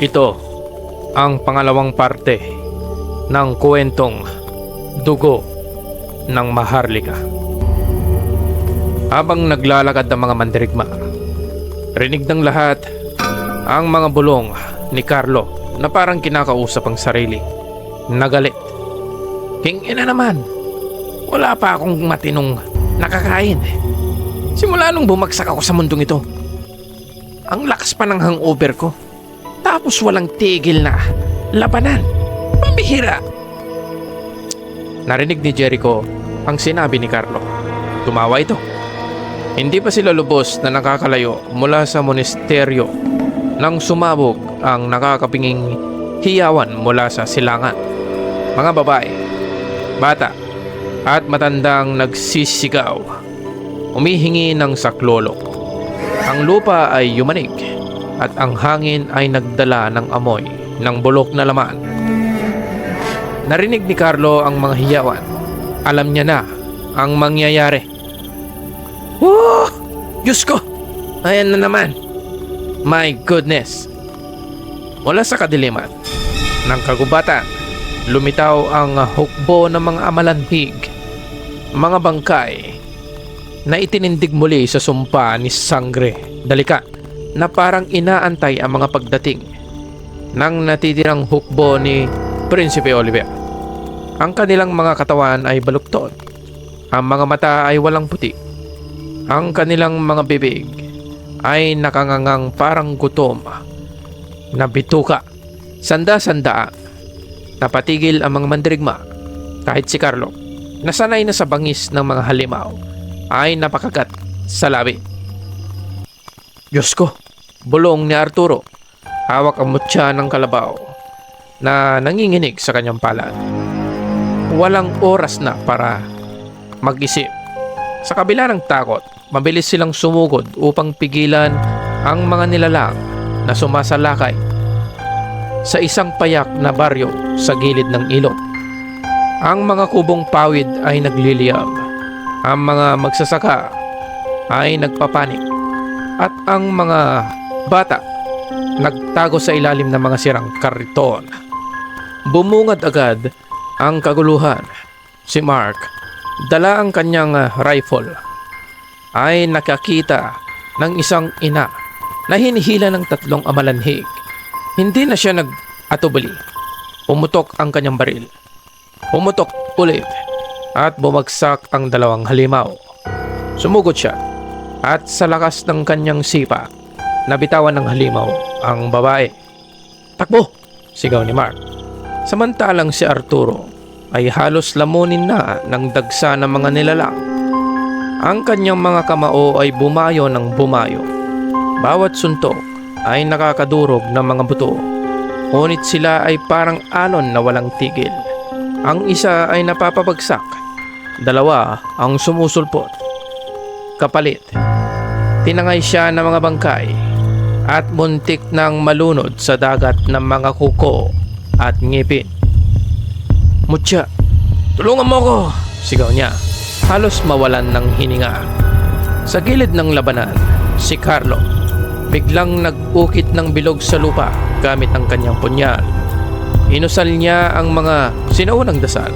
Ito ang pangalawang parte ng kwentong Dugo ng Maharlika. Habang naglalakad ang mga mandirigma, rinig ng lahat ang mga bulong ni Carlo na parang kinakausap ang sarili. Nagalit. Ina naman, wala pa akong matinong nakakain. Simula nung bumagsak ako sa mundong ito, ang lakas pa ng hangover ko. Tapos walang tigil na labanan. Pambihira. Narinig ni Jericho ang sinabi ni Carlo. Tumawa ito. Hindi pa sila lubos na nakakalayo mula sa monasteryo nang sumabog ang nakakapinging hiyawan mula sa silangan. Mga babae, bata at matandang nagsisigaw, umihingi ng saklolo. Ang lupa ay yumanig at ang hangin ay nagdala ng amoy ng bulok na laman. Narinig ni Carlo ang mga hiyawan. Alam niya na ang mangyayari. Oh! Diyos ko! Ayan na naman. My goodness! Mula sa kadiliman ng kagubatan, lumitaw ang hukbo ng mga amalanhig, mga bangkay na itinindig muli sa sumpa ni Sangre Dalikat na parang inaantay ang mga pagdating ng natitirang hukbo ni Prinsipe Oliver. Ang kanilang mga katawan ay baluktot, ang mga mata ay walang puti, ang kanilang mga bibig ay nakangangang parang gutom na bituka. Sanda-sandaan napatigil ang mga mandirigma. Kahit si Carlo, nasanay na sa bangis ng mga halimaw, ay napakagat sa labi. Diyos ko! Bulong ni Arturo. Hawak ang mutya ng kalabaw na nanginginig sa kanyang palad. Walang oras na para mag-isip. Sa kabila ng takot, mabilis silang sumugod upang pigilan ang mga nilalang na sumasalakay sa isang payak na baryo sa gilid ng ilog. Ang mga kubong pawid ay nagliliyab. Ang mga magsasaka ay nagpapanik. At ang mga bata nagtago sa ilalim ng mga sirang kariton. Bumungad agad ang kaguluhan. Si Mark, dala ang kanyang rifle, ay nakakita ng isang ina na hinihila ng 3 amalanhig. Hindi na siya nag-atubali. Pumutok ang kanyang baril. Pumutok ulit at bumagsak ang 2 halimaw. Sumugod siya at sa lakas ng kanyang sipa, nabitawan ng halimaw ang babae. Takbo! Sigaw ni Mark. Samantalang si Arturo ay halos lamunin na ng dagsa ng mga nilalang. Ang kanyang mga kamao ay bumayo ng bumayo. Bawat suntok ay nakakadurog ng mga buto. Ngunit sila ay parang alon na walang tigil. Ang isa ay napapabagsak. 2 ang sumusulpot. Kapalit, tinangay siya ng mga bangkay at muntik nang malunod sa dagat ng mga kuko at ngipin. Mutya, tulungan mo ko! Sigaw niya, halos mawalan ng hininga. Sa gilid ng labanan, si Carlo biglang nag-ukit ng bilog sa lupa gamit ang kanyang punyal. Inusal niya ang mga sinaunang dasal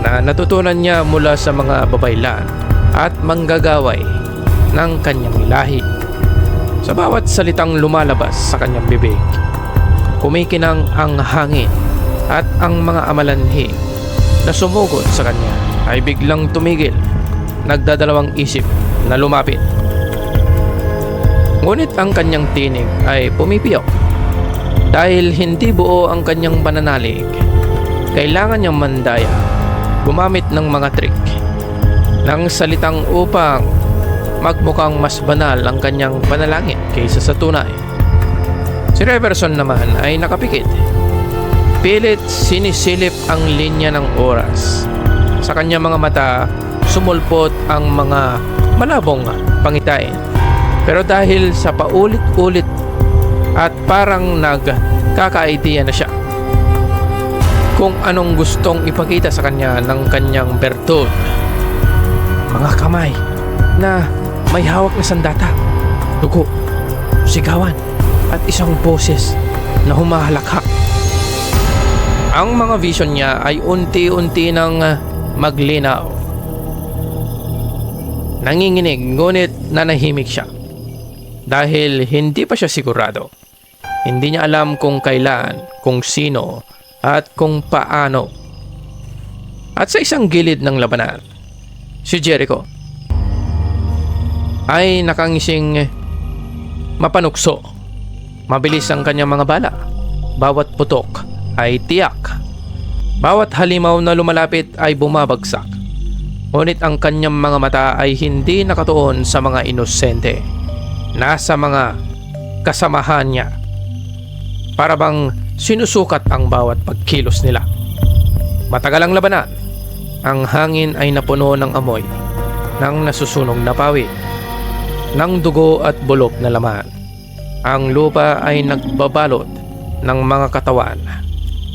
na natutunan niya mula sa mga babaylan at manggagaway ng kanyang lahi. Sa bawat salitang lumalabas sa kanyang bibig, kumikinang ang hangin at ang mga amalanhig na sumugod sa kanya ay biglang tumigil, nagdadalawang isip na lumapit. Ngunit ang kanyang tinig ay pumipiyok. Dahil hindi buo ang kanyang pananalig, kailangan niyang mandaya, gumamit ng mga trik ng salitang upang magmukhang mas banal ang kanyang panalangin kaysa sa tunay. Si Reverson naman ay nakapikit. Pilit sinisilip ang linya ng oras. Sa kanyang mga mata, sumulpot ang mga malabong pangitain. Pero dahil sa paulit-ulit at parang nagkaka-idea na siya kung anong gustong ipakita sa kanya ng kanyang bertud. Mga kamay na may hawak na sandata, dugo, sigawan, at isang boses na humahalakha. Ang mga vision niya ay unti-unti nang maglinaw. Nanginginig ngunit nanahimik siya dahil hindi pa siya sigurado. Hindi niya alam kung kailan, kung sino at kung paano. At sa isang gilid ng labanan, si Jericho ay nakangising mapanukso. Mabilis ang kanyang mga bala. Bawat putok ay tiyak. Bawat halimaw na lumalapit ay bumabagsak. Ngunit ang kanyang mga mata ay hindi nakatuon sa mga inosente. Nasa mga kasamahan niya. Para bang sinusukat ang bawat pagkilos nila. Matagal ang labanan. Ang hangin ay napuno ng amoy ng nasusunog na pawid, ng dugo at bulok na laman. Ang lupa ay nagbabalot ng mga katawan,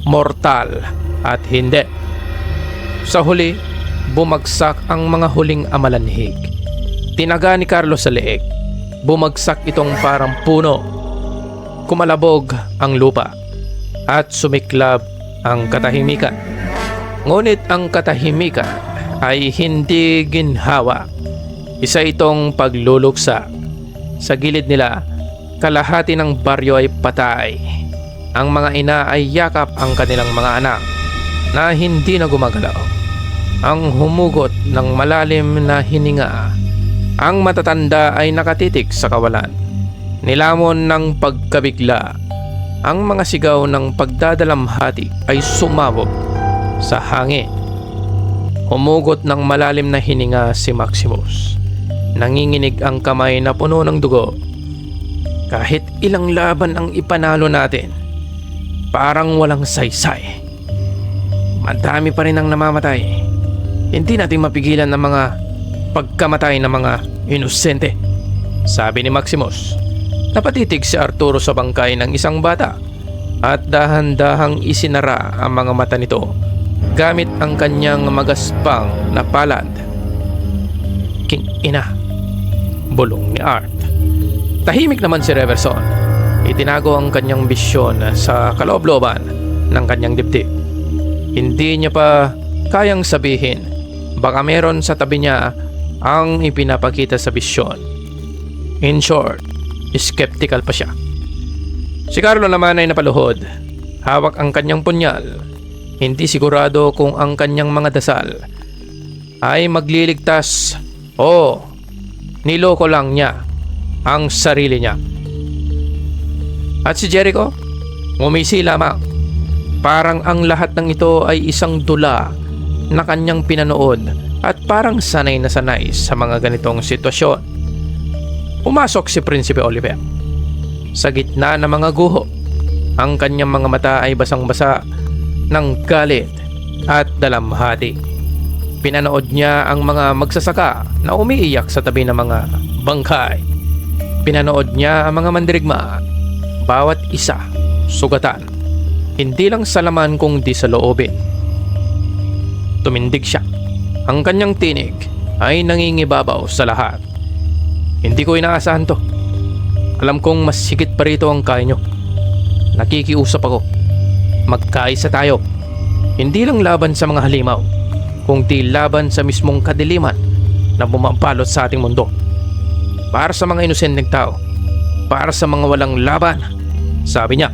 mortal at hindi. Sa huli, bumagsak ang mga huling amalanhig. Tinaga ni Carlos sa leeg. Bumagsak itong parang puno. Kumalabog ang lupa at sumiklab ang katahimikan. Ngunit ang katahimikan ay hindi ginhawa. Isa itong pagluluksa. Sa gilid nila, kalahati ng baryo ay patay. Ang mga ina ay yakap ang kanilang mga anak na hindi na gumagalaw. Ang humugot ng malalim na hininga. Ang matatanda ay nakatitig sa kawalan. Nilamon ng pagkabigla. Ang mga sigaw ng pagdadalamhati ay sumabog sa hangin. Humugot ng malalim na hininga si Maximus. Nanginginig ang kamay na puno ng dugo. Kahit ilang laban ang ipanalo natin, parang walang saysay. Madami pa rin ang namamatay. Hindi natin mapigilan ang mga pagkamatay ng mga inosente, sabi ni Maximus. Napatitig si Arturo sa bangkay ng isang bata at dahan-dahang isinara ang mga mata nito gamit ang kanyang magaspang na palad. King ina, bulong ni Art. Tahimik naman si Reverson. Itinago ang kanyang bisyon sa kaloob-looban ng kanyang dibdib. Hindi niya pa kayang sabihin. Baka meron sa tabi niya ang ipinapakita sa bisyon. In short, skeptical pa siya. Si Carlo naman ay napaluhod. Hawak ang kanyang punyal. Hindi sigurado kung ang kanyang mga dasal ay magliligtas o niloko lang niya ang sarili niya. At si Jericho, ngumisi lamang. Parang ang lahat ng ito ay isang dula na kanyang pinanood at parang sanay na sanay sa mga ganitong sitwasyon. Pumasok si Prinsipe Oliver. Sa gitna ng mga guho, ang kanyang mga mata ay basang-basa ng galit at dalamhati. Pinanood niya ang mga magsasaka na umiiyak sa tabi ng mga bangkay. Pinanood niya ang mga mandirigma, bawat isa sugatan, hindi lang sa laman kundi sa loobin. Tumindig siya. Ang kanyang tinig ay nangingibabaw sa lahat. Hindi ko inaasahan to. Alam kong mas higit pa rito ang kaya nyo. Nakikiusap ako. Magkaisa tayo. Hindi lang laban sa mga halimaw, kundi laban sa mismong kadiliman na bumabalot sa ating mundo. Para sa mga inosenteng tao, para sa mga walang laban, sabi niya.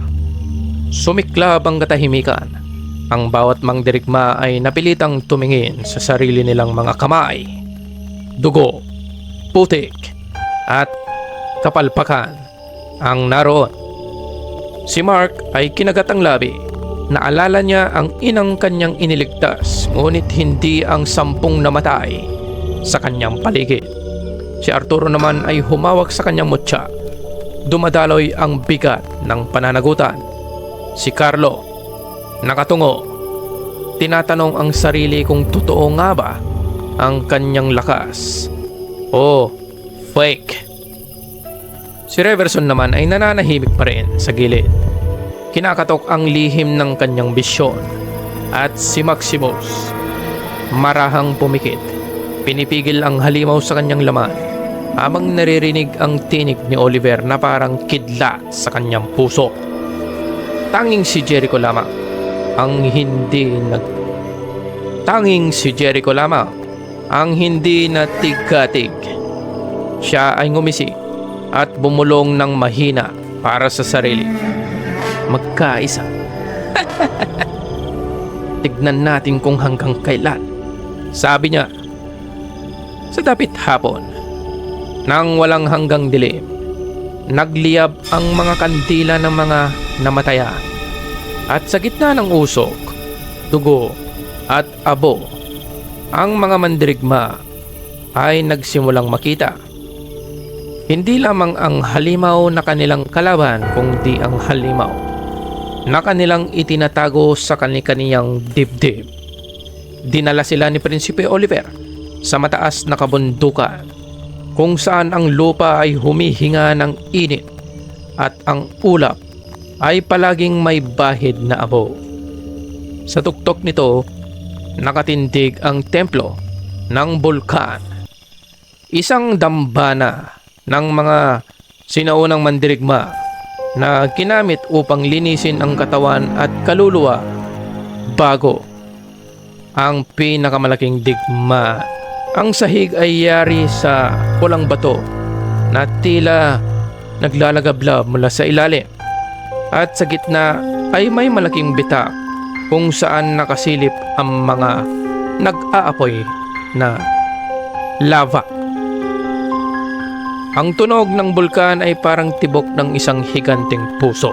Sumiklab ang katahimikan. Ang bawat mangdirigma ay napilitang tumingin sa sarili nilang mga kamay, dugo, putik, at kapalpakan ang naroon. Si Mark ay kinagat ang labi. Naalala niya ang inang kanyang iniligtas, ngunit hindi ang 10 namatay sa kanyang paligid. Si Arturo naman ay humawak sa kanyang mutya. Dumadaloy ang bigat ng pananagutan. Si Carlo, nakatungo, tinatanong ang sarili kung totoo nga ba ang kanyang lakas o fake. Si Reverson naman ay nananahimik pa rin sa gilid. Kinakatok ang lihim ng kanyang bisyon. At si Maximus, marahang pumikit, pinipigil ang halimaw sa kanyang laman. Habang naririnig ang tinig ni Oliver na parang kidlat sa kanyang puso. Tanging si Jericho lamang ang hindi natigatig. Siya ay ngumisi at bumulong ng mahina para sa sarili. Magkaisa. Tignan natin kung hanggang kailan, sabi niya. Sa dapit hapon, nang walang hanggang dilim, nagliyab ang mga kandila ng mga namatayan. At sa gitna ng usok, dugo at abo, ang mga mandirigma ay nagsimulang makita. Hindi lamang ang halimaw na kanilang kalaban, kundi ang halimaw na kanilang itinatago sa kani-kaniyang dibdib. Dinala sila ni Prinsipe Oliver sa mataas na kabundukan, kung saan ang lupa ay humihinga ng init at ang ulap ay palaging may bahid na abo. Sa tuktok nito, nakatindig ang templo ng bulkan, isang dambana ng mga sinaunang mandirigma na ginamit upang linisin ang katawan at kaluluwa bago ang pinakamalaking digma. Ang sahig ay yari sa pulang bato na tila naglalagablab mula sa ilalim, at sa gitna ay may malaking bitak kung saan nakasilip ang mga nag-aapoy na lava. Ang tunog ng bulkan ay parang tibok ng isang higanting puso.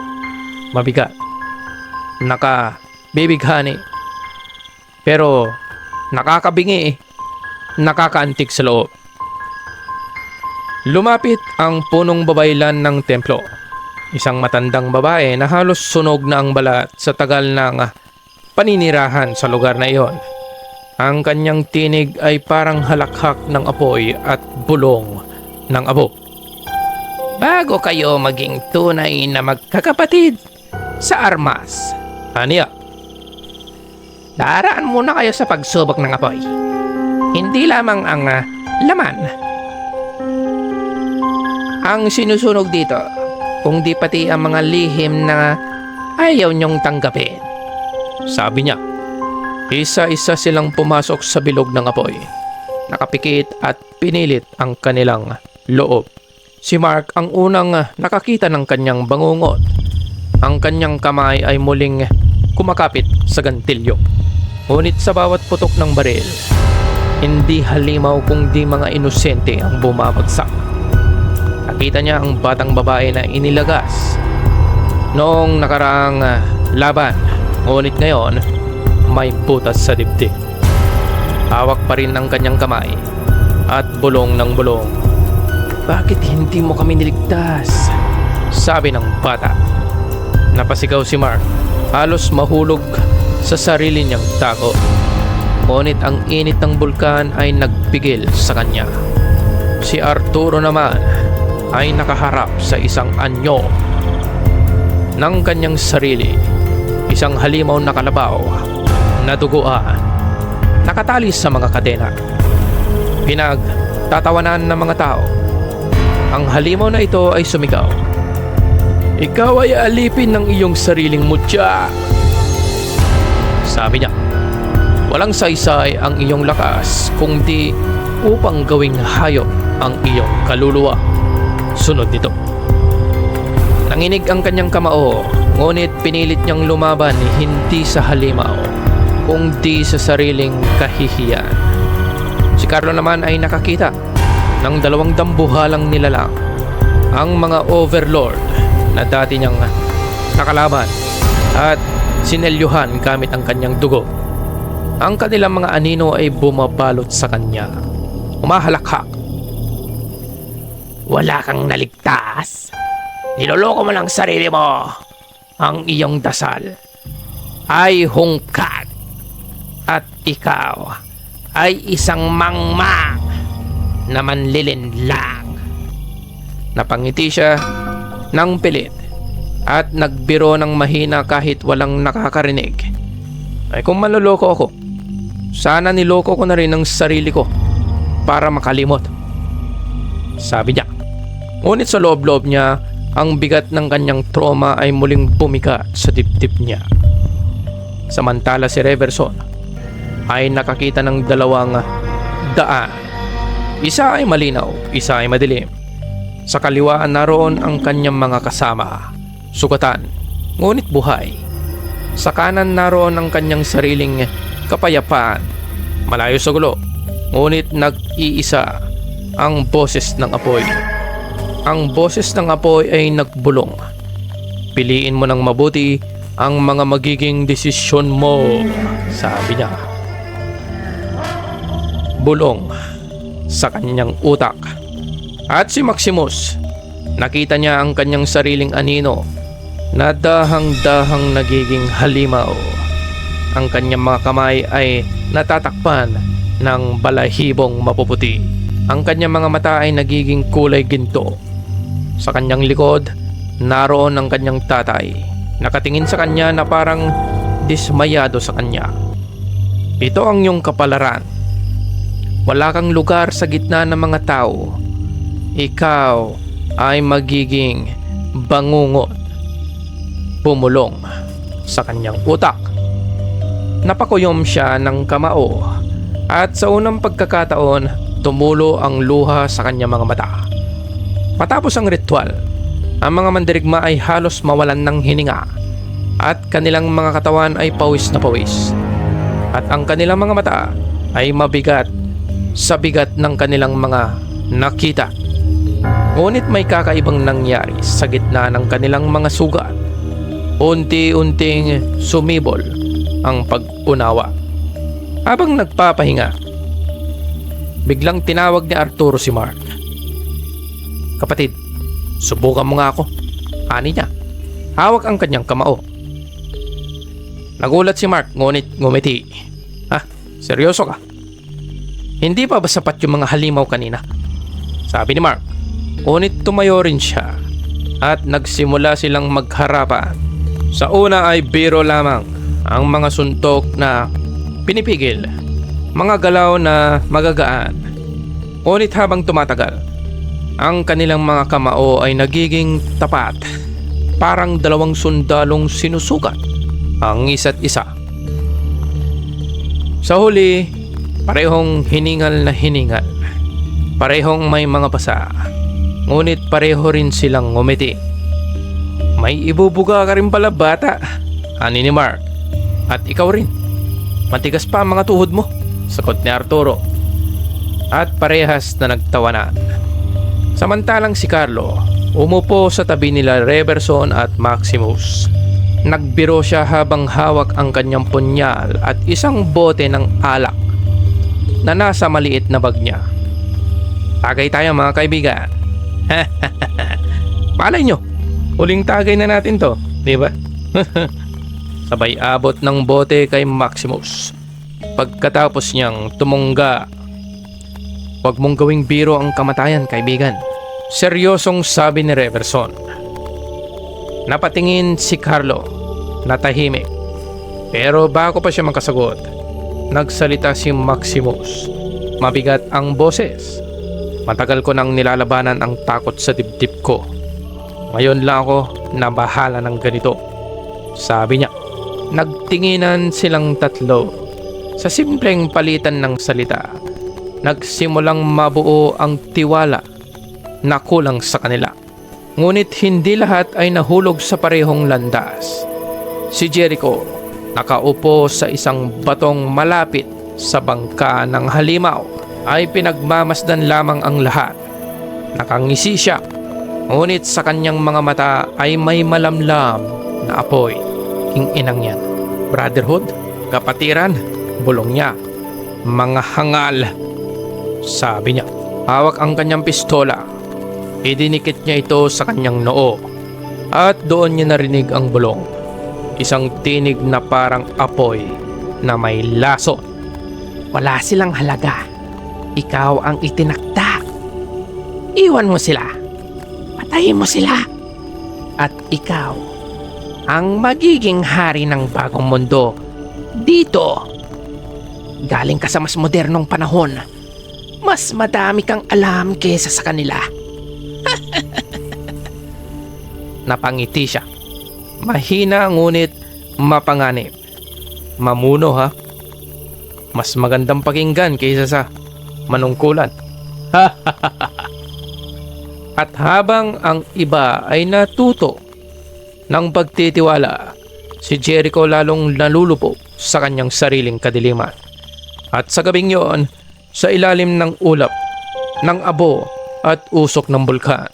Mabigat, nakabibighani, pero nakakabingi, nakakaantig sa loob. Lumapit ang punong babaylan ng templo. Isang matandang babae na halos sunog na ang balat sa tagal ng paninirahan sa lugar na iyon. Ang kanyang tinig ay parang halakhak ng apoy at bulong ng abo. Bago kayo maging tunay na magkakapatid sa armas, aniya, daraan muna kayo sa pagsubok ng apoy. Hindi lamang ang laman ang sinusunog dito, kundi pati ang mga lihim na ayaw niyong tanggapin, sabi niya. Isa-isa silang pumasok sa bilog ng apoy. Nakapikit at pinilit ang kanilang loob. Si Mark ang unang nakakita ng kanyang bangungot. Ang kanyang kamay ay muling kumakapit sa gantilyo. Ngunit sa bawat putok ng baril, hindi halimaw kundi mga inosente ang bumabagsak. Nakita niya ang batang babae na inilagas noong nakaraang laban. Ngunit ngayon, may butas sa dibdib. Hawak pa rin ang kanyang kamay at bulong ng bulong. Bakit hindi mo kami niligtas? Sabi ng bata. Napasigaw si Mark, halos mahulog sa sarili niyang tago. Ngunit ang init ng bulkan ay nagpigil sa kanya. Si Arturo naman ay nakaharap sa isang anyo ng kanyang sarili. Isang halimaw na kalabaw na duguan, nakatali sa mga kadena. Pinagtatawanan ng mga tao. Ang halimaw na ito ay sumigaw. Ikaw ay alipin ng iyong sariling mutya, sabi niya. Walang saysay ang iyong lakas, kundi upang gawing hayop ang iyong kaluluwa. Sunod nito. Nanginig ang kanyang kamao, ngunit pinilit niyang lumaban hindi sa halimaw, kundi sa sariling kahihiyan. Si Carlo naman ay nakakita ng dalawang dambuhalang nilalang, ang mga overlord na dati niyang nakalaban at sinelyuhan gamit ang kanyang dugo. Ang kanilang mga anino ay bumabalot sa kanya. Umahalakhak. Wala kang naligtas. Niloloko mo lang sarili mo. Ang iyong dasal ay hungkat. At ikaw ay isang mangmang na manlilinlang. Napangiti siya ng pilit at nagbiro ng mahina kahit walang nakakarinig. Ay kung maloloko ako, sana niloko ko na rin ang sarili ko para makalimot. sabi niya. Ngunit sa loob-loob niya, ang bigat ng kanyang trauma ay muling bumigat sa dibdib niya. Samantala si Reverson ay nakakita ng dalawang daan. Isa ay malinaw, isa ay madilim. Sa kaliwaan naroon ang kanyang mga kasama, sugatan, ngunit buhay. Sa kanan naroon ang kanyang sariling kapayapaan, malayo sa gulo, ngunit nag-iisa ang boses ng apoy. Ang boses ng apoy ay nagbulong. Piliin mo ng mabuti ang mga magiging desisyon mo, sabi niya. Bulong sa kanyang utak. At si Maximus, nakita niya ang kanyang sariling anino na dahang-dahang nagiging halimaw. Ang kanyang mga kamay ay natatakpan ng balahibong mapuputi. Ang kanyang mga mata ay nagiging kulay ginto. Sa kanyang likod, naroon ang kanyang tatay. Nakatingin sa kanya na parang dismayado sa kanya. Ito ang iyong kapalaran. Wala kang lugar sa gitna ng mga tao. Ikaw ay magiging bangungot. Pumulong sa kanyang utak. Napakuyom siya ng kamao at sa unang pagkakataon, tumulo ang luha sa kanyang mga mata. Matapos ang ritual, ang mga mandirigma ay halos mawalan ng hininga at kanilang mga katawan ay pawis na pawis. At ang kanilang mga mata ay mabigat sa bigat ng kanilang mga nakita. Ngunit may kakaibang nangyari sa gitna ng kanilang mga sugat. Unti-unting sumibol ang pag-unawa. Habang nagpapahinga, biglang tinawag ni Arturo si Mark. Kapatid, subukan mo nga ako. Ani niya. Hawak ang kanyang kamao. Nagulat si Mark ngunit ngumiti. Ha? Seryoso ka? Hindi pa ba sapat yung mga halimaw kanina? Sabi ni Mark. Ngunit tumayo rin siya at nagsimula silang magharapan. Sa una ay biro lamang ang mga suntok na pinipigil, mga galaw na magagaan. Ngunit habang tumatagal, ang kanilang mga kamao ay nagiging tapat, parang dalawang sundalong sinusukat ang isa't isa. Sa huli, parehong hiningal na hiningal, parehong may mga pasa, ngunit pareho rin silang ngumiti. May ibubuga ka rin pala, bata, ani ni Mark. At ikaw rin, matigas pa ang mga tuhod mo, sagot ni Arturo. At parehas na nagtawanan. Samantalang si Carlo umupo sa tabi nila Reverson at Maximus. Nagbiro siya habang hawak ang kanyang punyal at isang bote ng alak na nasa maliit na bag niya. Tagay tayo mga kaibigan. Malay nyo, huling tagay na natin to, di ba? Sabay abot ng bote kay Maximus. Pagkatapos niyang tumungga. Huwag mong gawing biro ang kamatayan, kaibigan, seryosong sabi ni Reverson. Napatingin si Carlo, natahimik. Pero bago pa siya makasagot, nagsalita si Maximus. Mabigat ang boses. Matagal ko nang nilalabanan ang takot sa dibdib ko. Ngayon lang ako nabahala ng ganito, sabi niya. Nagtinginan silang tatlo. Sa simpleng palitan ng salita, nagsimulang mabuo ang tiwala na kulang sa kanila. Ngunit hindi lahat ay nahulog sa parehong landas. Si Jericho nakaupo sa isang batong malapit sa bangka ng halimaw ay pinagmamasdan lamang ang lahat. Nakangisi siya, ngunit sa kanyang mga mata ay may malamlam na apoy. Inang yan. Brotherhood, kapatiran, bulong niya. Mga hangal, sabi niya. Hawak ang kanyang pistola. Idinikit niya ito sa kanyang noo. At doon niya narinig ang bulong. Isang tinig na parang apoy na may laso. Wala silang halaga. Ikaw ang itinakda. Iwan mo sila. Patayin mo sila. At ikaw ang magiging hari ng bagong mundo dito. Galing ka sa mas modernong panahon. Mas madami kang alam kesa sa kanila. Napangiti siya. Mahina ngunit mapanganib. Mamuno ha. Mas magandang pakinggan kaysa sa manungkulan. At habang ang iba ay natuto ng pagtitiwala, si Jericho lalong nalulubog sa kanyang sariling kadiliman. At sa gabing yon, sa ilalim ng ulap, ng abo at usok ng bulkan,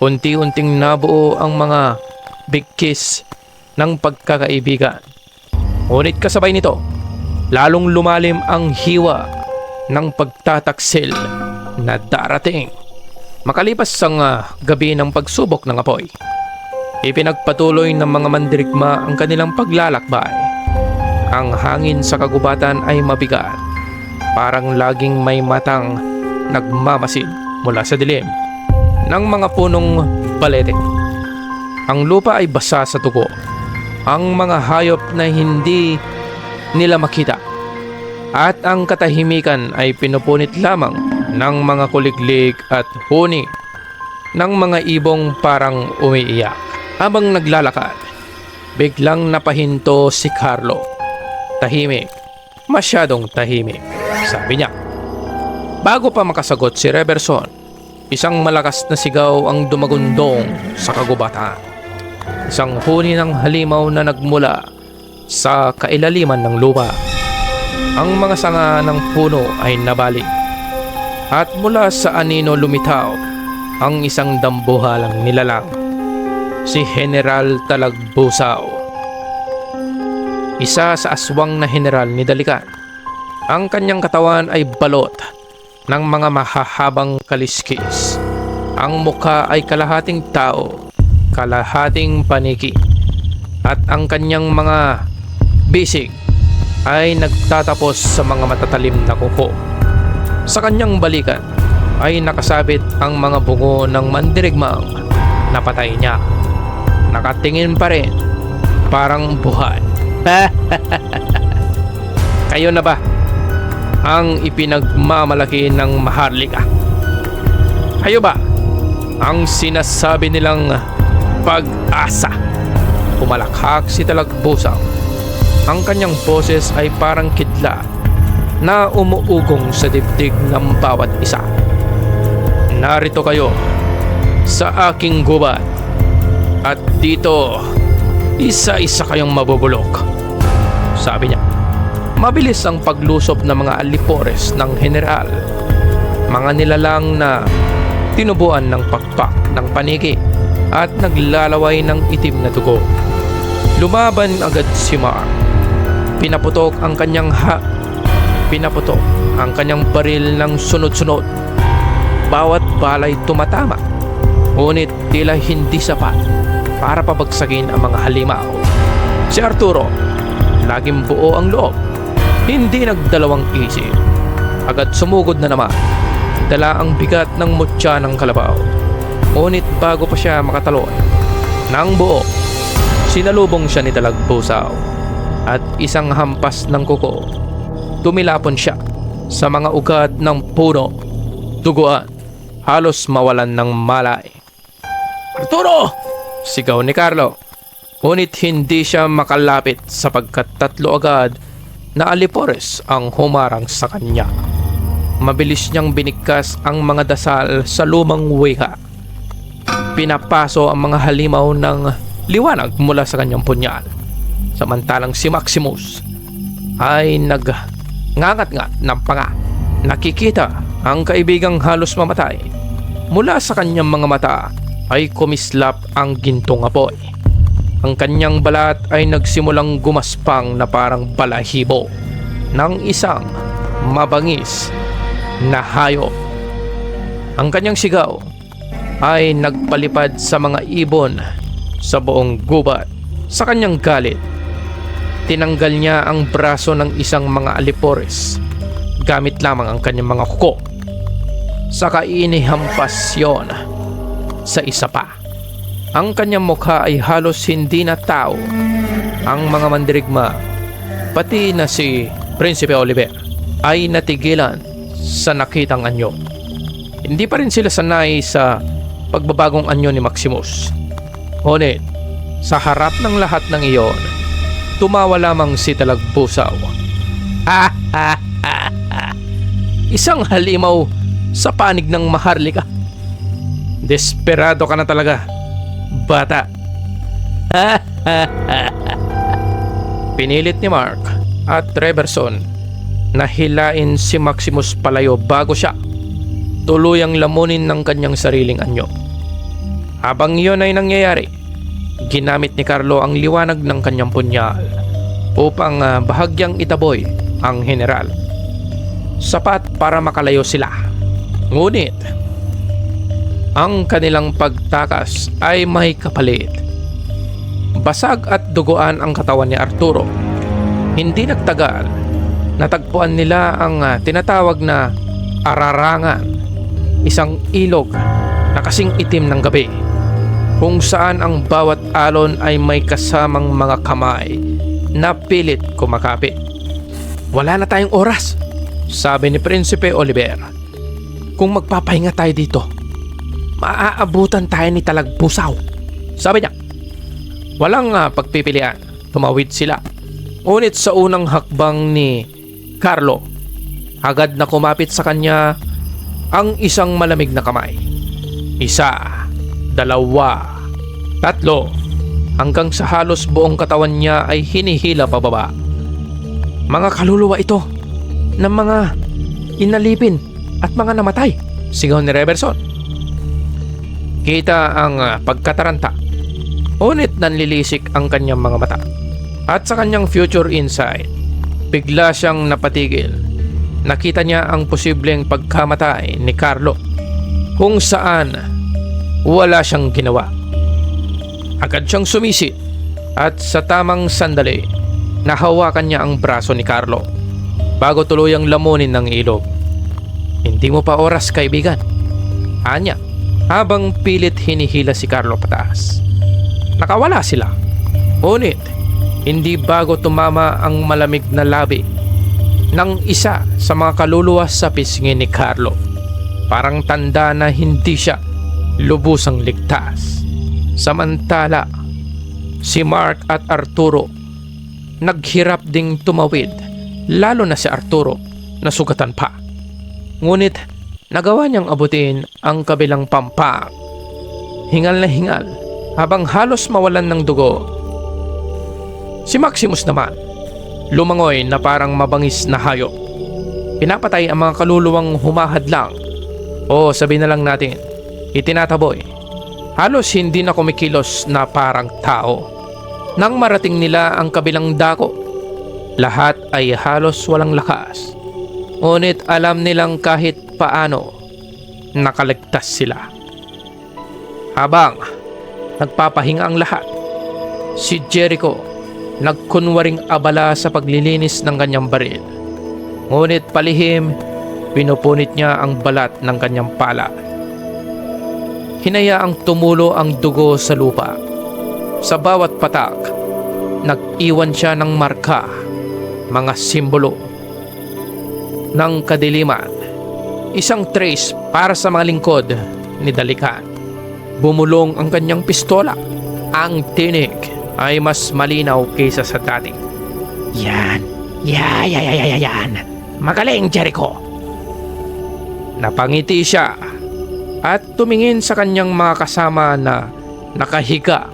unti-unting nabuo ang mga bigkis ng pagkakaibigan. Ngunit kasabay nito, lalong lumalim ang hiwa ng pagtataksil na darating. Makalipas ang gabi ng pagsubok ng apoy, ipinagpatuloy ng mga mandirigma ang kanilang paglalakbay. Ang hangin sa kagubatan ay mabigat, parang laging may matang nagmamasid mula sa dilim ng mga punong balete. Ang lupa ay basa sa dugo. Ang mga hayop na hindi nila makita, at ang katahimikan ay pinupunit lamang ng mga kuliglig at huni ng mga ibong parang umiiyak. Habang naglalakad, biglang napahinto si Carlo. Tahimik, masyadong tahimik, sabi niya. Bago pa makasagot si Reverson, isang malakas na sigaw ang dumagundong sa kagubatan. Isang huni ng halimaw na nagmula sa kailaliman ng lupa. Ang mga sanga ng puno ay nabali, at mula sa anino lumitaw ang isang dambuhalang nilalang, si General Talagbusaw. Isa sa aswang na general ni Dalikan. Ang kanyang katawan ay balot ng mga mahahabang kaliskis. Ang mukha ay kalahating tao, kalahating paniki, at ang kanyang mga bisig ay nagtatapos sa mga matatalim na kuko. Sa kanyang balikan ay nakasabit ang mga bungo ng mandirigmang napatay niya. Nakatingin pa rin, parang buhay. Kayo na ba ang ipinagmamalaki ng Maharlika? Kayo ba ang sinasabi nilang pag-asa? Pumalakhak si Talagbusaw. Ang kanyang boses ay parang kidlat na umuugong sa dibdib ng bawat isa. Narito kayo sa aking gubat, at dito isa-isa kayong mabubulok, sabi niya. Mabilis ang paglusob ng mga alipores ng general, mga nilalang na tinubuan ng pakpak ng paniki at naglalaway ng itim na dugo. Lumaban agad si Mark. Pinaputok ang kanyang baril ng sunod-sunod. Bawat balay tumatama, ngunit tila hindi sapat para pabagsakin ang mga halimaw. Si Arturo, laging buo ang loob, hindi nagdalawang isip. Agad sumugod na naman, dala ang bigat ng mutya ng kalabaw. Ngunit bago pa siya makatalon ng buo, sinalubong siya ni Talagbusaw, at isang hampas ng kuko, tumilapon siya sa mga ugat ng puno. Duguan, halos mawalan ng malay. Arturo! Sigaw ni Carlo. Ngunit hindi siya makalapit sapagkat tatlo agad na alipores ang humarang sa kanya. Mabilis niyang binigkas ang mga dasal sa lumang wika. Pinapaso ang mga halimaw ng liwanag mula sa kanyang punyal. Samantalang si Maximus ay nagngangat-ngat ng panga. Nakikita ang kaibigang halos mamatay. Mula sa kanyang mga mata ay kumislap ang gintong apoy. Ang kanyang balat ay nagsimulang gumaspang na parang balahibo ng isang mabangis na hayop. Ang kanyang sigaw ay nagpalipad sa mga ibon sa buong gubat. Sa kanyang galit, tinanggal niya ang braso ng isang mga alipores gamit lamang ang kanyang mga kuko. Saka inihampas yon sa isa pa. Ang kanyang mukha ay halos hindi na tao. Ang mga mandirigma, pati na si Prinsipe Oliver, ay natigilan sa nakitang anyo. Hindi pa rin sila sanay sa pagbabagong anyo ni Maximus. Ngunit, sa harap ng lahat ng iyon, tumawa lamang si Talagpusaw. Ha ha ha ha! Isang halimaw sa panig ng Maharlika. Desperado ka na talaga, bata. Ha ha ha! Pinilit ni Mark at Treverson na hilain si Maximus palayo bago siya tuluyang lamunin ng kanyang sariling anyo. Habang iyon ay nangyayari, ginamit ni Carlo ang liwanag ng kanyang punyal upang bahagyang itaboy ang general. Sapat para makalayo sila. Ngunit, ang kanilang pagtakas ay may kapalit. Basag at duguan ang katawan ni Arturo. Hindi nagtagal, natagpuan nila ang tinatawag na ararangan, isang ilog na kasing itim ng gabi, kung saan ang bawat alon ay may kasamang mga kamay na pilit kumakapit. Wala na tayong oras, sabi ni Prinsipe Oliver. Kung magpapahinga tayo dito, maaabutan tayo ni Talagpusaw, sabi niya. Walang pagpipilian, tumawid sila. Ngunit sa unang hakbang ni Carlo, agad na kumapit sa kanya ang isang malamig na kamay. Isa, dalawa, tatlo, hanggang sa halos buong katawan niya ay hinihila pababa. Mga kaluluwa ito ng mga inalipin at mga namatay, sigaw ni Reverson. Kita ang pagkataranta, ngunit nanlilisik ang kanyang mga mata. At sa kanyang future insight, bigla siyang napatigil. Nakita niya ang posibleng pagkamatay ni Carlo, kung saan wala siyang ginawa. Agad siyang sumisid at sa tamang sandali, nahawakan niya ang braso ni Carlo bago tuluyang lamunin ng ilog. Hindi mo pa oras, kaibigan, anya, habang pilit hinihila si Carlo pataas. Nakawala sila. Ngunit, hindi bago tumama ang malamig na labi ng isa sa mga kaluluwa sa pisngi ni Carlo. Parang tanda na hindi siya lubusang ligtas. Samantala, si Mark at Arturo naghirap ding tumawid, lalo na si Arturo na sugatan pa. Ngunit nagawa niyang abutin ang kabilang pampang. Hingal na hingal habang halos mawalan ng dugo. Si Maximus naman, lumangoy na parang mabangis na hayop. Pinapatay ang mga kaluluwang humahadlang, o sabi na lang natin, itinataboy. Halos hindi na kumikilos na parang tao. Nang marating nila ang kabilang dako, lahat ay halos walang lakas. Ngunit alam nilang kahit paano, nakaligtas sila. Habang nagpapahinga ang lahat, si Jericho nagkunwaring abala sa paglilinis ng kanyang baril. Ngunit palihim, pinupunit niya ang balat ng kanyang pala. Hinayaang tumulo ang dugo sa lupa. Sa bawat patak, nag-iwan siya ng marka, mga simbolo ng kadiliman. Isang trace para sa mga lingkod ni Dalikan. Bumulong ang kanyang pistola. Ang tinig ay mas malinaw kaysa sa dati. Yan. Magaling, Jericho. Napangiti siya at tumingin sa kanyang mga kasama na nakahiga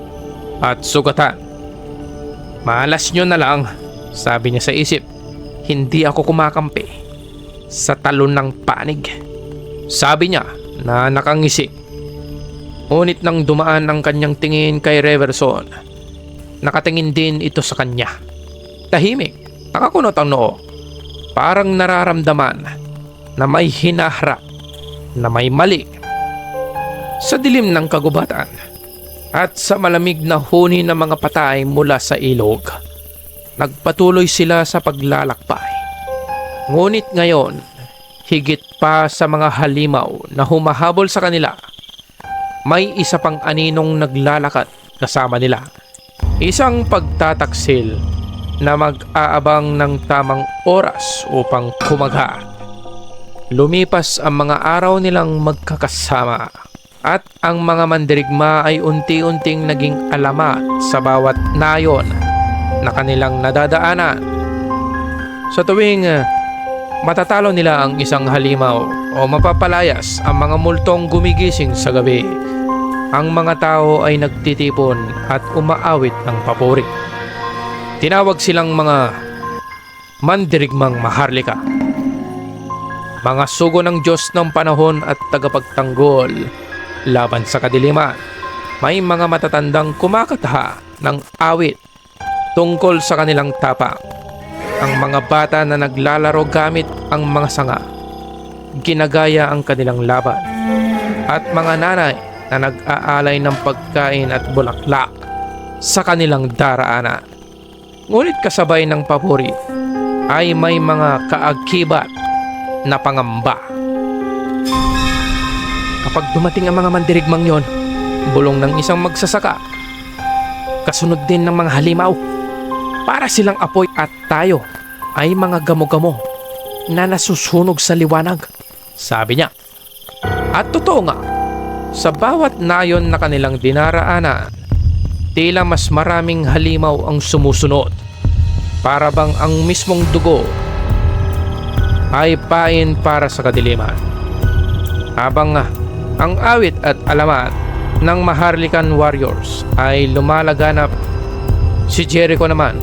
at sugatan. Malas nyo na lang, sabi niya sa isip. Hindi ako kumakampi sa talon ng panig, sabi niya na nakangisi. Ngunit nang dumaan ang kanyang tingin kay Reverson, nakatingin din ito sa kanya. Tahimik, nakakunot ang noo. Parang nararamdaman na may hinaharap, na may mali. Sa dilim ng kagubatan at sa malamig na huni ng mga patay mula sa ilog, nagpatuloy sila sa paglalakbay. Ngunit ngayon, higit pa sa mga halimaw na humahabol sa kanila, may isa pang aninong naglalakad kasama nila. Isang pagtataksil na mag-aabang ng tamang oras upang kumagat. Lumipas ang mga araw nilang magkakasama. At ang mga mandirigma ay unti-unting naging alamat sa bawat nayon na kanilang nadadaanan. Sa tuwing matatalo nila ang isang halimaw o mapapalayas ang mga multong gumigising sa gabi, ang mga tao ay nagtitipon at umaawit ng papuri. Tinawag silang mga mandirigmang maharlika, mga sugo ng Diyos ng panahon at tagapagtanggol laban sa kadiliman. May mga matatandang kumakataha ng awit tungkol sa kanilang tapang. Ang mga bata na naglalaro gamit ang mga sanga, ginagaya ang kanilang laban. At mga nanay na nag-aalay ng pagkain at bulaklak sa kanilang daraanan. Ngunit kasabay ng papuri ay may mga kaakibat na pangamba. Kapag dumating ang mga mandirigmang yon, bulong ng isang magsasaka, kasunod din ng mga halimaw. Para silang apoy at tayo ay mga gamo-gamo na nasusunog sa liwanag, sabi niya. At totoo nga, sa bawat nayon na kanilang dinaraanan, tila mas maraming halimaw ang sumusunod. Para bang ang mismong dugo ay pain para sa kadiliman. Habang ang awit at alamat ng Maharlikan Warriors ay lumalaganap, si Jericho naman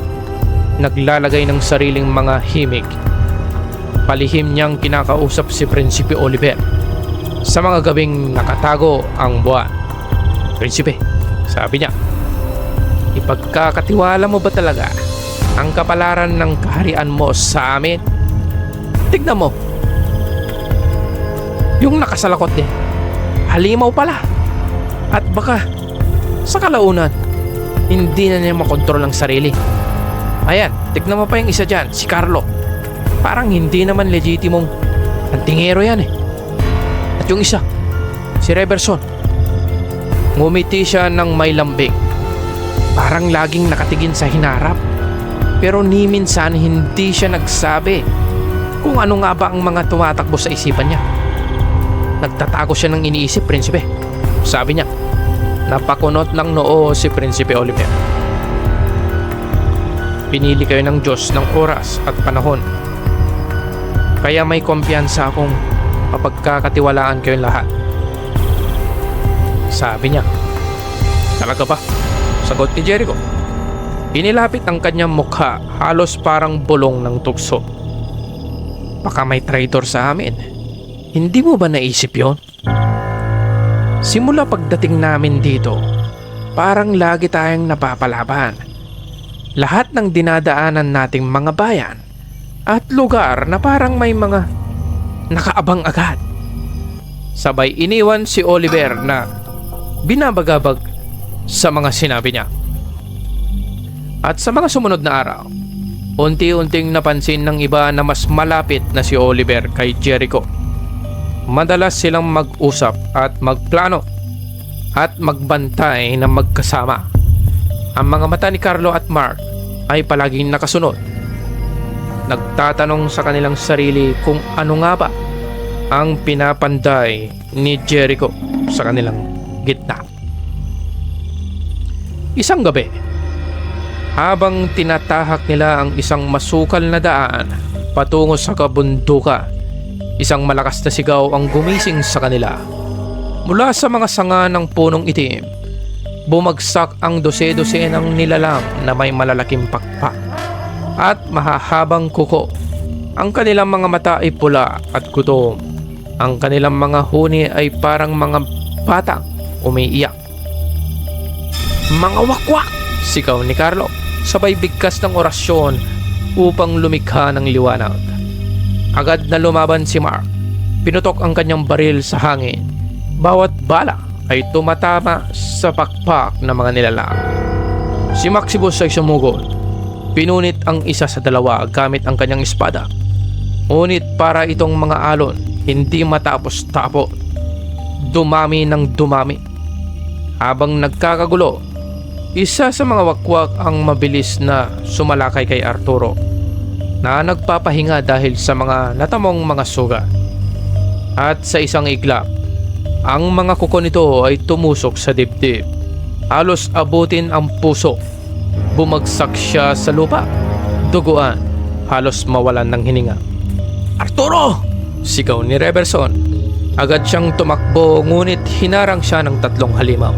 naglalagay ng sariling mga himig. Palihim niyang kinakausap si Prinsipe Oliver sa mga gabing nakatago ang buwan. Prinsipe, sabi niya, ipagkakatiwala mo ba talaga ang kapalaran ng kaharian mo sa amin? Tignan mo, yung nakasalakot din, halimaw pala. At baka sa kalaunan, hindi na niya makontrol ang sarili. Ayan, tignan mo pa yung isa dyan, si Carlo. Parang hindi naman legitimong antingero yan eh. At yung isa, si Reverson, ngumiti siya ng may lambing. Parang laging nakatingin sa hinarap. Pero ni minsan hindi siya nagsabi kung ano nga ba ang mga tumatakbo sa isipan niya. Nagtatago siya ng iniisip, Prinsipe. Sabi niya, napakunot ng noo si Prinsipe Oliver. Pinili kayo ng Diyos ng oras at panahon. Kaya may kumpiyansa akong mapagkakatiwalaan kayong lahat. Sabi niya. Talaga ba? Sagot ni Jericho. Inilapit ang kanyang mukha, halos parang bulong ng tukso. Baka may traitor sa amin. Hindi mo ba naisip yon? Simula pagdating namin dito, parang lagi tayong napapalaban. Lahat ng dinadaanan nating mga bayan at lugar na parang may mga nakaabang agad. Sabay iniwan si Oliver na binabagabag sa mga sinabi niya. At sa mga sumunod na araw, unti-unting napansin ng iba na mas malapit na si Oliver kay Jericho. Madalas silang mag-usap at magplano at magbantay na magkasama. Ang mga mata ni Carlo at Mark ay palaging nakasunod. Nagtatanong sa kanilang sarili kung ano nga ba ang pinapanday ni Jericho sa kanilang gitna. Isang gabi, habang tinatahak nila ang isang masukal na daan patungo sa kabundukan, isang malakas na sigaw ang gumising sa kanila. Mula sa mga sanga ng punong itim, bumagsak ang dose-dose ng nilalang na may malalaking pakpak at mahahabang kuko. Ang kanilang mga mata ay pula at gutom. Ang kanilang mga huni ay parang mga batang umiiyak. Mga wakwak! Sigaw ni Carlo, sabay bigkas ng orasyon upang lumikha ng liwanag. Agad na lumaban si Mark. Pinutok ang kanyang baril sa hangin. Bawat bala ay tumatama sa pakpak ng mga nilalang. Si Maximus ay sumugod. Pinunit ang isa sa dalawa gamit ang kanyang espada. Ngunit para itong mga alon hindi matapos-tapo. Dumami ng dumami. Habang nagkakagulo, isa sa mga wakwak ang mabilis na sumalakay kay Arturo na nagpapahinga dahil sa mga natamong mga sugat. At sa isang iglap, Ang mga kuko nito ay tumusok sa dibdib. Halos abutin ang puso. Bumagsak siya sa lupa. Duguan. Halos mawalan ng hininga. "Arturo!" sigaw ni Reverson. Agad siyang tumakbo ngunit hinarang siya ng 3 halimaw.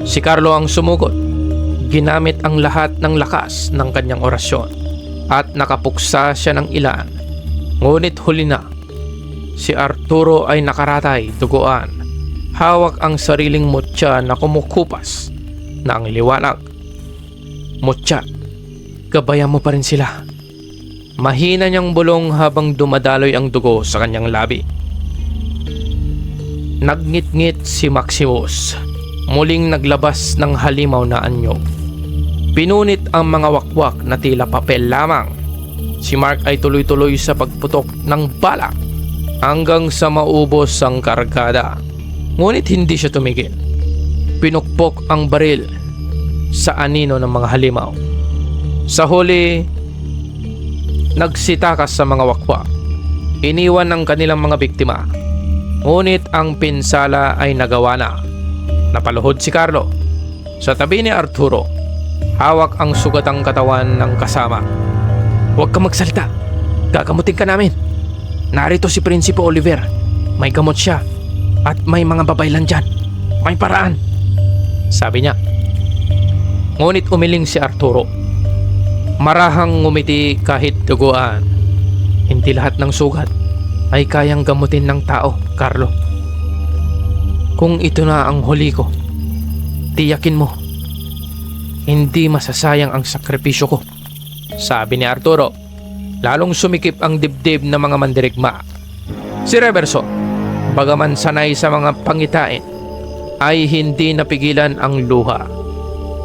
Si Carlo ang sumugod. Ginamit ang lahat ng lakas ng kanyang orasyon at nakapuksa siya ng ilan. Ngunit huli na. Si Arturo ay nakaratay, duguan. Hawak ang sariling mutya na kumukupas ng liwanag. "Mutya, gabayan mo pa rin sila." Mahina niyang bulong habang dumadaloy ang dugo sa kanyang labi. Nagngit-ngit si Maximus. Muling naglabas ng halimaw na anyo. Pinunit ang mga wakwak na tila papel lamang. Si Mark ay tuloy-tuloy sa pagputok ng bala hanggang sa maubos ang kargada. Ngunit hindi siya tumigil. Pinukpok ang baril sa anino ng mga halimaw. Sa huli, nagsitakas sa mga wakwak. Iniwan ng kanilang mga biktima. Ngunit ang pinsala ay nagawa na. Napaluhod si Carlo. Sa tabi ni Arturo, hawak ang sugatang katawan ng kasama. "Huwag ka magsalita. Gagamutin ka namin. Narito si Prinsipo Oliver. May gamot siya. At may mga babaylan dyan. May paraan," sabi niya. Ngunit umiling si Arturo. Marahang ngumiti kahit duguan. "Hindi lahat ng sugat ay kayang gamutin ng tao, Carlo. Kung ito na ang huli ko, tiyakin mo, hindi masasayang ang sakripisyo ko," sabi ni Arturo. Lalong sumikip ang dibdib ng mga mandirigma. Si Reverson, bagaman sanay sa mga pangitain, ay hindi napigilan ang luha.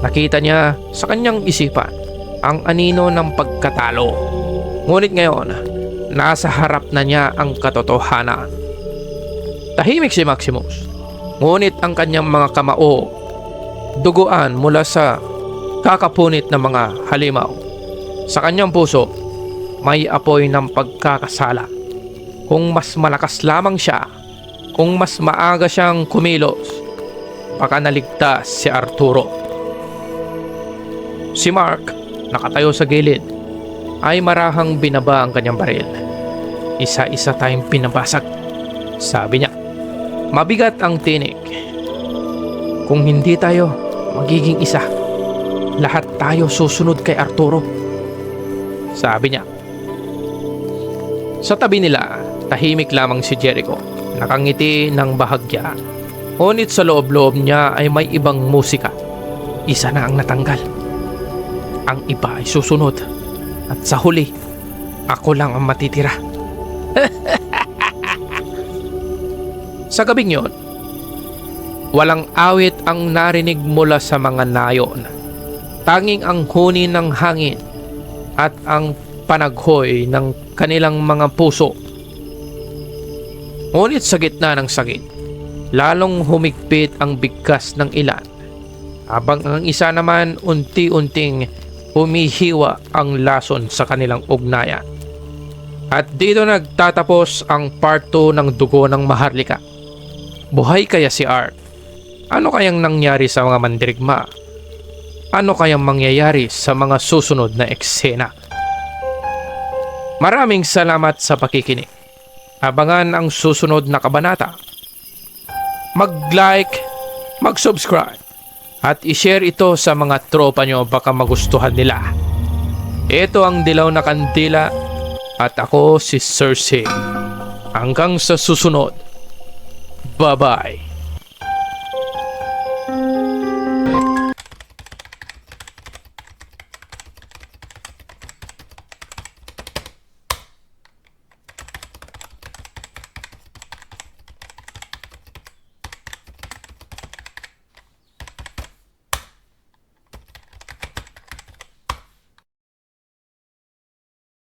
Nakita niya sa kanyang isipan ang anino ng pagkatalo. Ngunit ngayon, nasa harap na niya ang katotohanan. Tahimik si Maximus. Ngunit ang kanyang mga kamao, duguan mula sa kakapunit ng mga halimaw. Sa kanyang puso, may apoy ng pagkakasala. Kung mas malakas lamang siya, kung mas maaga siyang kumilos, baka naligtas si Arturo. Si Mark, nakatayo sa gilid, ay marahang binaba ang kanyang baril. "Isa-isa tayong pinabasag," sabi niya. Mabigat ang tinig. "Kung hindi tayo magiging isa, lahat tayo susunod kay Arturo," sabi niya. Sa tabi nila, tahimik lamang si Jericho, nakangiti ng bahagya. Ngunit sa loob-loob niya ay may ibang musika. Isa na ang natanggal. Ang iba ay susunod. At sa huli, ako lang ang matitira. Sa gabing yon, walang awit ang narinig mula sa mga nayon. Tanging ang huni ng hangin at ang panaghoy ng kanilang mga puso. Ngunit sa gitna ng sakit, lalong humigpit ang bigkas ng ilan, habang ang isa naman unti-unting humihiwa ang lason sa kanilang ugnayan. At dito nagtatapos ang part 2 ng Dugo ng Maharlika. Buhay kaya si Art? Ano kayang nangyari sa mga mandirigma? Ano kayang mangyayari sa mga susunod na eksena? Maraming salamat sa pakikinig. Abangan ang susunod na kabanata. Mag-like, mag-subscribe, at i-share ito sa mga tropa nyo, baka magustuhan nila. Ito ang Dilaw na Kandila at ako si Sir C. Hanggang sa susunod. Bye-bye.